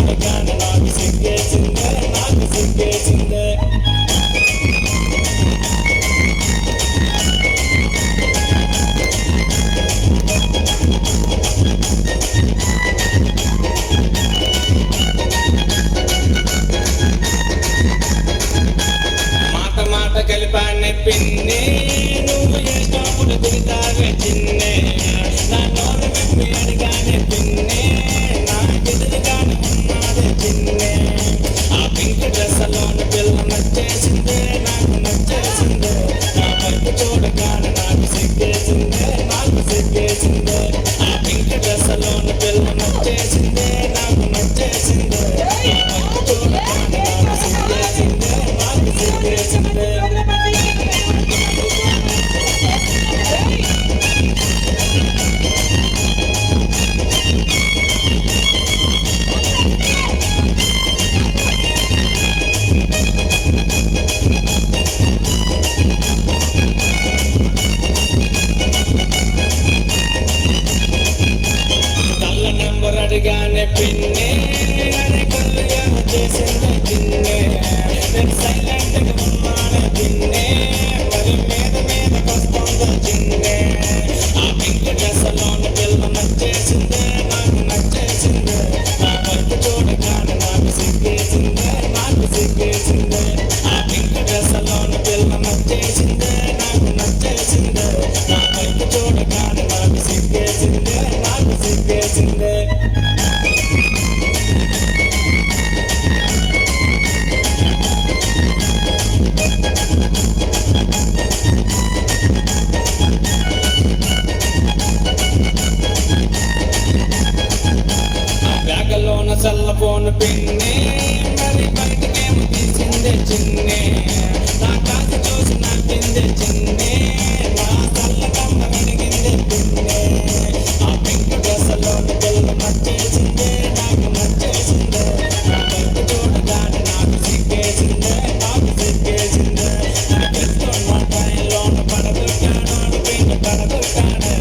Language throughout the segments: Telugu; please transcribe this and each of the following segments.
చూడగానే నాకు సిగ్గేసిందే, నాకు సిగ్గేసిందే. కలిపానే పిన్ని నువ్వు ఏ కాపులు తిరిగావే చిన్నే, నా నోరు వెప్పి అడిగానే పిన్ని నా ఎదురుగానే ఉన్నాదే చిన్నే. ఆ పింక్ డ్రెస్లోని పిల్ల నచ్చేసిందే, నాకు నచ్చేసిందే. నా వైపు చూడగానే నాకు సిగ్గేసిందే, నాకు సిగ్గేసిందే. ఆ పింక్ డ్రెస్లోని పిల్ల నచ్చేసిందే, నాకు నచ్చేసిందే. నా వైపు చూడగానే నాకు సిగ్గేసిందే, నాకు సిగ్గేసిందే. అడిగానే పిన్నే అనే కళ్ళు ఏమో చేసిందే చిన్నే, నేను సైలెంట్గా ఉన్నానే పిన్నే మరి మీద మీదకొస్తుందో చిన్నే. ఆ పింక్ డ్రెస్లోని పిల్ల నచ్చేసిందే, నాకు నచ్చేసిందే. నా వైపు చూడగానే నాకు సిగ్గేసిందే, నాకు సిగ్గేసిందే. ఆ పింక్ డ్రెస్లోని పిల్ల నచ్చేసిందే, నాకు నచ్చేసిందే. నా వైపు చూడగానే నాకు సిగ్గేసిందే, నాకు సిగ్గేసిందే. బ్యాగలోన సెల్ ఫోన్ పిన్నే మరి బయటకేమో తీసిందే చిన్నే, నా కాసి చూసి నవ్విందే చిన్నే, నా చల్లకమ్మ అడిగిందే పిన్నే. ఆ పింక్ డ్రెస్లోని పిల్ల నచ్చేసిందే, నాకు నచ్చేసిందే. నా వైపు చూడగానే నాకు సిగ్గేసిందే, నాకు సిగ్గేసిందే. నా తెలుసుకున్న టైంలోన పడగొట్టాడు పింక్ పడగొట్టాడే,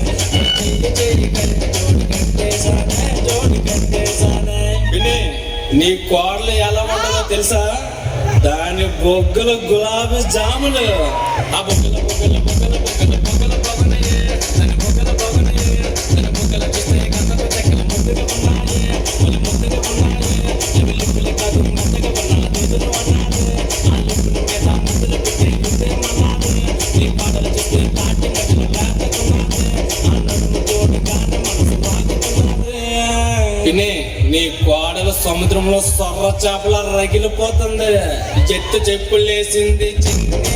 చెయ్యి చెయ్యి కలిపి జోడి కట్టేశానే, జోడి కట్టేశానే. విని నీ కోడలు ఎలా ఉంటుందో తెలుసా? దాని బొగ్గల గులాబీ జాములు, ఆ బొగ్గల బొగ్గల బొగ్గల బొగ్గల బొగ్గల బొగనయ్యే, దాని బొగ్గల బొగనయ్యే, దాని బొగ్గల చూస్తే కన్నకు చెక్కల ముద్దుగా ఉన్నాయి, మళ్ళీ ముద్దుగా ఉన్నాయి. అవి లిప్పులు కాదు మెత్తగా ఉన్న దూదులు అన్నాడు, ఆ లిప్పుల మీద ముద్దులు పెట్టి గుద్దేమన్నాడు. నీ పాటలు చూస్తే తాటి మధ్యలో లేతకున్నది, ఆ నడుము చూడగానే మనసు వాగుతున్నది. విని నీ కోడలు సముద్రంలో సొర్ర చేపల రగిలిపోతుంది, చెట్టు చెప్పులేసింది చిన్నే.